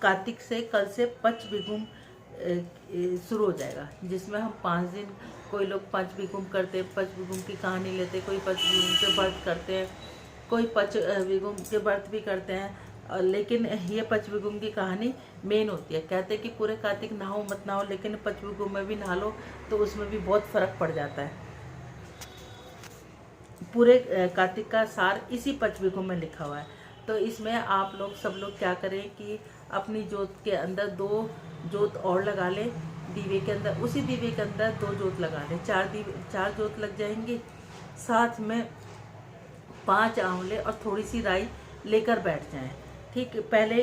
कार्तिक से कल से पंचविगुम शुरू हो जाएगा, जिसमें हम 5 दिन, कोई लोग पंचविगुम करते हैं, पंचविगुम की कहानी लेते, कोई पंचविगुम के व्रत करते हैं, कोई पंचविगुम के व्रत भी करते हैं। लेकिन ये पंचविगुम की कहानी मेन होती है। कहते हैं कि पूरे कार्तिक नहाओ मत नहाओ, लेकिन पंचविगुम में भी नहा लो तो उसमें भी बहुत फर्क पड़ जाता है। पूरे कार्तिक का सार इसी पंचविगुम में लिखा हुआ है। तो इसमें आप लोग सब लोग क्या करें कि अपनी जोत के अंदर 2 जोत और लगा लें, दीवे के अंदर, उसी दीवे के अंदर 2 जोत लगा लें, 4 जोत लग जाएंगी। साथ में 5 आंवले और थोड़ी सी राई लेकर बैठ जाएं। ठीक, पहले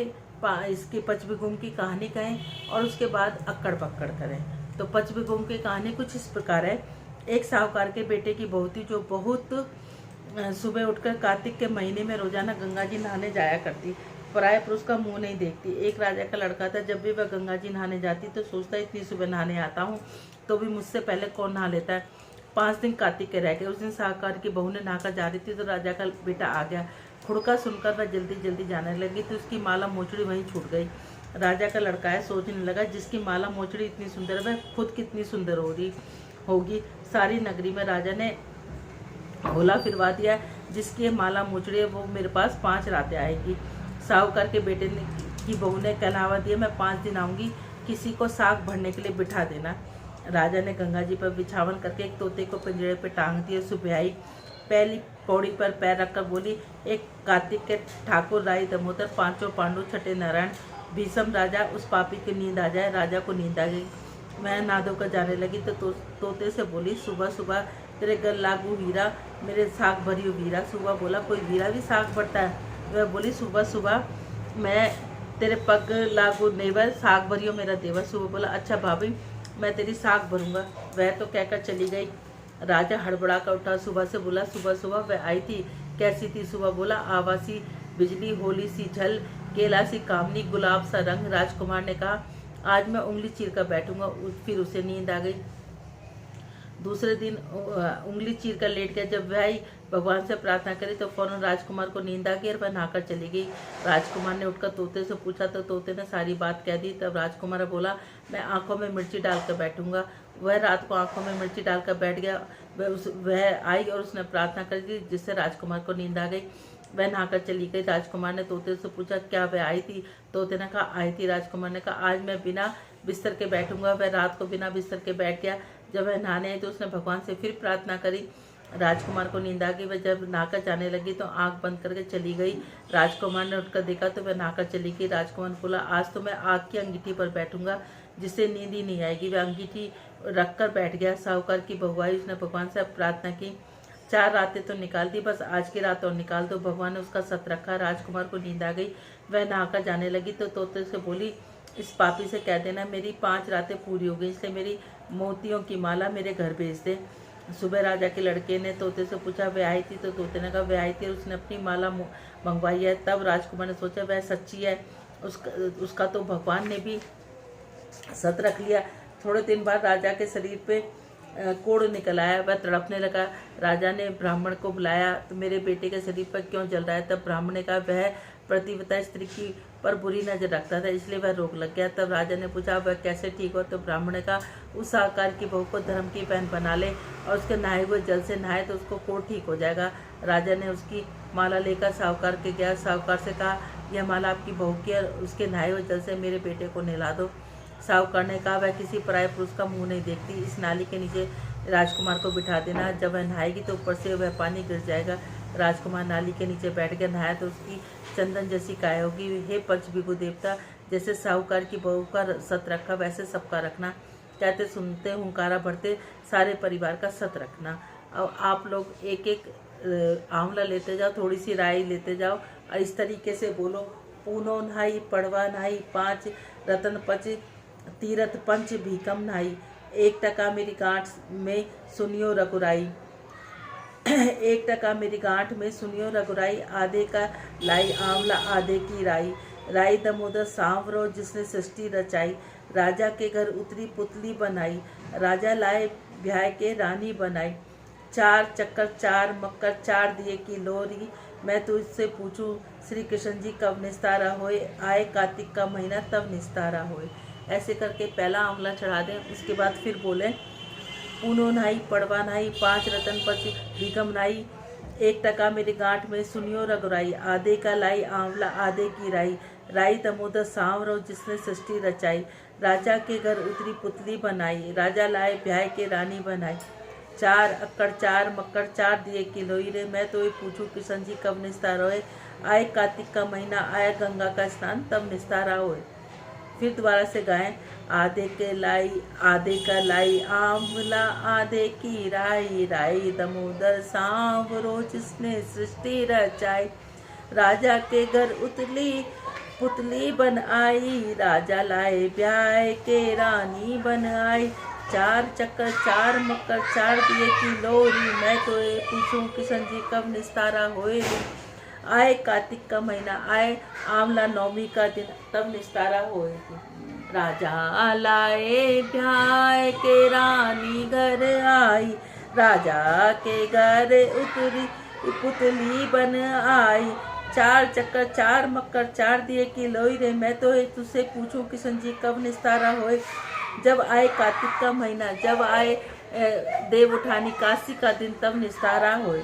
इसकी पंचविगुम की कहानी कहें और उसके बाद अक्कड़ पक्कड़ करें। तो पंचविगुम की कहानी कुछ इस प्रकार है। एक साहूकार के बेटे की बहू थी, जो बहुत सुबह उठकर कार्तिक के महीने में रोजाना गंगा जी नहाने जाया करती, पराये पुरुष का मुंह नहीं देखती। एक राजा का लड़का था, जब भी वह गंगा जी नहाने जाती तो सोचता इतनी सुबह नहाने आता हूँ तो भी मुझसे पहले कौन नहा लेता है। 5 दिन कार्तिक के रह गए। उस दिन साहूकार की बहू ने नहाकर जा रही थी तो राजा का बेटा आ गया। खुड़का सुनकर वह जल्दी जल्दी जाने लगी तो उसकी माला मोचड़ी वहीं छूट गई। राजा का लड़का है, सोचने लगा जिसकी माला मोचड़ी इतनी सुंदर है वह खुद कितनी सुंदर होगी। सारी नगरी में राजा ने होला फिरवा दिया, जिसकी माला मोचड़ी है वो मेरे पास 5 रातें आएगी। साहूकार के बेटे की बहू ने कहलावा दिया, मैं 5 दिन आऊंगी, किसी को साग भरने के लिए बिठा देना। राजा ने गंगा जी पर बिछावन करके एक तोते को पिंजरे पे टांग दिया। सुबह आई, पहली पौड़ी पर पैर रखकर बोली, एक कार्तिक के ठाकुर, राई दामोदर, 5 पांडु, छठे नारायण, भीषम राजा, उस पापी की नींद आ जाए। राजा को नींद आ गई। मैं नहा धोकर जाने लगी तो तोते से बोली, सुबह सुबह तेरे गल लागू वीरा, मेरे साग भरियो वीरा। सुबह बोला, कोई वीरा भी साग भरता है? वह बोली, सुबह सुबह मैं तेरे पग लागू नेवर, साग भरियो मेरा देवर। सुबह बोला, अच्छा भाभी, मैं तेरी साग भरूंगा। वह तो कहकर चली गई। राजा हड़बड़ा कर उठा, सुबह से बोला, सुबह सुबह वह आई थी, कैसी थी? सुबह बोला, आवासी बिजली, होली सी झल, केला सी कामनी, गुलाब सा रंग। राजकुमार ने कहा, आज मैं उंगली चीर कर बैठूंगा। फिर उसे नींद आ गई। दूसरे दिन उंगली चीर कर लेट गया। जब वह भगवान से प्रार्थना करी तो फौरन राजकुमार को नींद आ गई और वह नहाकर चली गई। राजकुमार ने उठकर तोते से पूछा तो तोते ने सारी बात कह दी। तब राजकुमार बोला, मैं आंखों में मिर्ची डालकर बैठूंगा। वह रात को आंखों में मिर्ची डालकर बैठ गया। वह आई और उसने प्रार्थना कर दी, जिससे राजकुमार को नींद आ गई। वह नहाकर चली गई। राजकुमार ने तोते से पूछा, क्या वह आई थी? तोते ने कहा, आई थी। राजकुमार ने कहा, आज मैं बिना बिस्तर के बैठूंगा। वह रात को बिना बिस्तर के बैठ गया। जब वह नहाने आई तो उसने भगवान से फिर प्रार्थना करी। राजकुमार को नींद आ गई। वह जब नहाकर जाने लगी तो आंख बंद करके चली गई। राजकुमार ने उठकर देखा तो वह नहाकर चली गई। राजकुमार बोला, आज तो मैं आग की अंगीठी पर बैठूंगा, जिससे नींद ही नहीं आएगी। वह अंगीठी रखकर बैठ गया। साहूकार की बहू आई, उसने भगवान से प्रार्थना की, 4 रातें तो निकाल दी, बस आज की रात और निकाल दो। भगवान ने उसका सत रखा। राजकुमार को नींद आ गई। वह नहाकर जाने लगी तो तोते से बोली, इस पापी से कह देना मेरी 5 रातें पूरी हो गई, इसलिए मेरी मोतियों की माला मेरे घर भेज दे। सुबह राजा के लड़के ने तोते से पूछा, वह आई थी? तो तोते ने कहा, वह आई थी और उसने अपनी माला मंगवाई है। तब राजकुमार ने सोचा, वह सच्ची है, उसका तो भगवान ने भी सत रख लिया। थोड़े दिन बाद राजा के शरीर पे कोड़ निकल आया। वह तड़पने लगा। राजा ने ब्राह्मण को बुलाया, तो मेरे बेटे के शरीर पर क्यों जल रहा है? तब ब्राह्मण ने कहा, वह प्रतिव्रता स्त्री की पर बुरी नजर रखता था, इसलिए वह रोग लग गया। तब राजा ने पूछा, वह कैसे ठीक हो? तो ब्राह्मण ने कहा, उस साहूकार की बहू को धर्म की बहन बना ले और उसके नहाए हुए जल से नहाए तो उसको कोड़ ठीक हो जाएगा। राजा ने उसकी माला लेकर साहूकार के गया। साहूकार से कहा, यह माला आपकी बहू की है, उसके नहाए हुए जल से मेरे बेटे को नहला दो। साहूकार ने कहा, वह किसी पराये पुरुष का मुंह नहीं देखती, इस नाली के नीचे राजकुमार को बिठा देना, जब वह नहाएगी तो ऊपर से वह पानी गिर जाएगा। राजकुमार नाली के नीचे बैठ कर नहाया तो उसकी चंदन जैसी काय होगी। हे पंचविभु देवता, जैसे साहूकार की बहू का सत रखा वैसे सबका रखना। कहते सुनते हुंकारा भरते सारे परिवार का सत रखना। और आप लोग एक एक आंवला लेते जाओ, थोड़ी सी राई लेते जाओ और इस तरीके से बोलो, पूनो नहाई, पड़वा नहाई, 5 रतन पच, तीरथ पंच भीकम नहाई, 1 टका मेरी गांठ में सुनियो रघुराई। 1 टका मेरी गांठ में सुनियो रघुराई, आधे का लाई आंवला आधे की राई। राई दामोदर सांवरो जिसने सृष्टि रचाई, राजा के घर उतरी पुतली बनाई, राजा लाए ब्याह के रानी बनाई। 4 चक्कर 4 मक्कर 4 दिए की लोरी, मैं तुझसे पूछूं श्री कृष्ण जी कब निस्तारा होए, आए कार्तिक का महीना तब निस्तारा होए। ऐसे करके पहला आंवला चढ़ा दें। उसके बाद फिर बोले पूनो नाई पड़वा नाई, 5 रतन पच विगम नाई, 1 टका मेरे गांठ में सुनियो रघुराई, आधे का लाई आंवला आधे की राई, राई दमोदर सांवरो जिसने सृष्टि रचाई, राजा के घर उतरी पुतली बनाई, राजा लाए ब्याह के रानी बनाई, 4 अक्कड़ 4 मक्कड़ 4 दिए किलोई रे, मैं तो ये पूछूं किशन जी कब निस्तारा होए, आए कार्तिक का महीना आया गंगा का स्नान तब निस्तारा होए। फिर दोबारा से गाएं आधे के लाई आधे का लाई आंवला आधे की राई, राई दमोदर सांवरो जिसने सृष्टि रचाई, राजा के घर उतली पुतली बन आई, राजा लाए ब्याह के रानी बन आई, 4 चक्कर 4 मक्कर 4 दिए की लोरी, मैं तो ये पूछूं किशन जी कब निस्तारा होए। आए कार्तिक का महीना आए आंवला नौमी का दिन तब निस्तारा होए। राजा लाए ब्याह के रानी घर आई, राजा के घर उतरी पुतली बन आई, 4 चक्कर 4 मक्कर 4 दिए की लोई रे, मैं तो तुझसे पूछूं किशन जी कब निस्तारा होए। जब आए कार्तिक का महीना, जब आए देव उठानी काशी का दिन तब निस्तारा होए।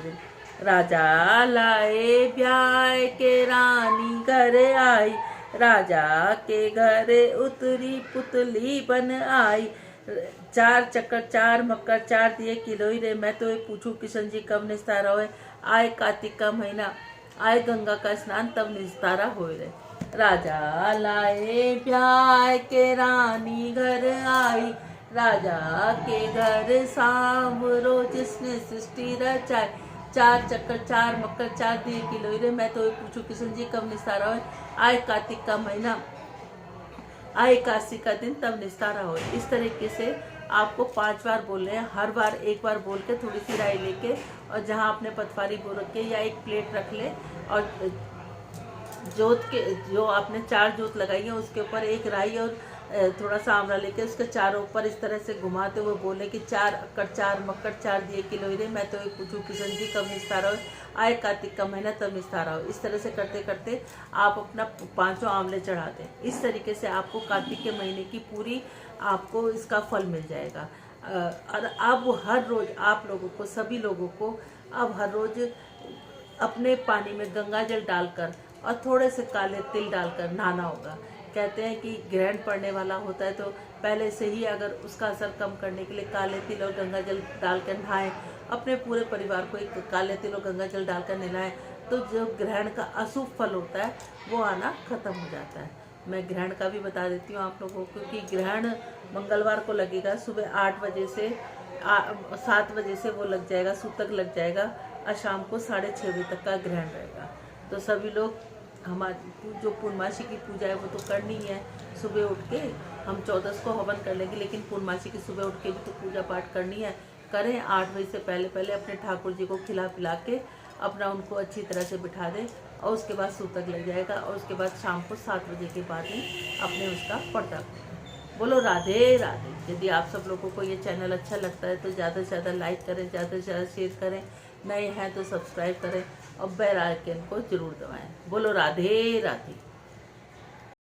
राजा लाए ब्याह के रानी घर आई, राजा के घर उतरी पुतली बन आई, 4 चक्कर 4 मक्कर 4 दिए किलोई रे, मैं तो ये पूछूं किशन जी कब निस्तारा होए। आए कार्तिक का महीना आए गंगा का स्नान तब निस्तारा होए रे। राजा लाए ब्याह के रानी घर आई, राजा के घर सांवरो जिसने सृष्टि रचाई, 4 चक्कर 4 मक्कर 4 दिए किलोई रे, मैं तो ये पूछूं किशन जी कब निस्तारा होए। आए कार्तिक का महीना आए काशी का दिन तब निस्तारा हो। इस तरीके से आपको 5 बार बोलने हैं। हर बार एक बार बोल के थोड़ी सी राई लेके, और जहाँ आपने पटवारी बोल रखे या एक प्लेट रख ले, और जोत के जो आपने 4 जोत लगाई है उसके ऊपर एक राई और थोड़ा सा आंवला लेके उसके चारों ऊपर इस तरह से घुमाते हुए बोले कि 4 अक्कड़ 4 मक्कड़ 4 दिए किलोई रे, मैं तो ये पूछूं किशन जी कब निस्तारा हो, आए कार्तिक का महीना तब निस्तारा हो। इस तरह से करते करते आप अपना 5 आंवले चढ़ा दें। इस तरीके से आपको कार्तिक के महीने की पूरी आपको इसका फल मिल जाएगा। और अब हर रोज आप लोगों को, सभी लोगों को अब हर रोज अपने पानी में गंगा जल डालकर और थोड़े से काले तिल डालकर नहाना होगा। कहते हैं कि ग्रहण पड़ने वाला होता है तो पहले से ही अगर उसका असर कम करने के लिए काले तिल और गंगा जल डालकर नहाएं, अपने पूरे परिवार को एक काले तिल और गंगा जल डालकर नहलाएं, तो जो ग्रहण का अशुभ फल होता है वो आना खत्म हो जाता है। मैं ग्रहण का भी बता देती हूँ आप लोगों को कि ग्रहण मंगलवार को लगेगा, सुबह 8 बजे से 7 बजे से वो लग जाएगा, सूतक लग जाएगा, और शाम को 6:30 बजे तक का ग्रहण रहेगा। तो सभी लोग हमारी जो पूर्णमासी की पूजा है वो तो करनी है। सुबह उठ के हम 14 को हवन कर लेंगे, लेकिन पूर्णमासी की सुबह उठ के भी तो पूजा पाठ करनी है। करें 8 बजे से पहले पहले अपने ठाकुर जी को खिला पिला के अपना उनको अच्छी तरह से बिठा दें, और उसके बाद सूतक लग जाएगा, और उसके बाद शाम को 7 बजे के बाद ही अपने उसका पर्दा बोलो राधे राधे। यदि आप सब लोगों को ये चैनल अच्छा लगता है तो ज़्यादा से ज़्यादा लाइक करें, ज़्यादा से ज़्यादा शेयर करें, नए हैं तो सब्सक्राइब करें और बेल आइकन को जरूर दबाएं। बोलो राधे राधे।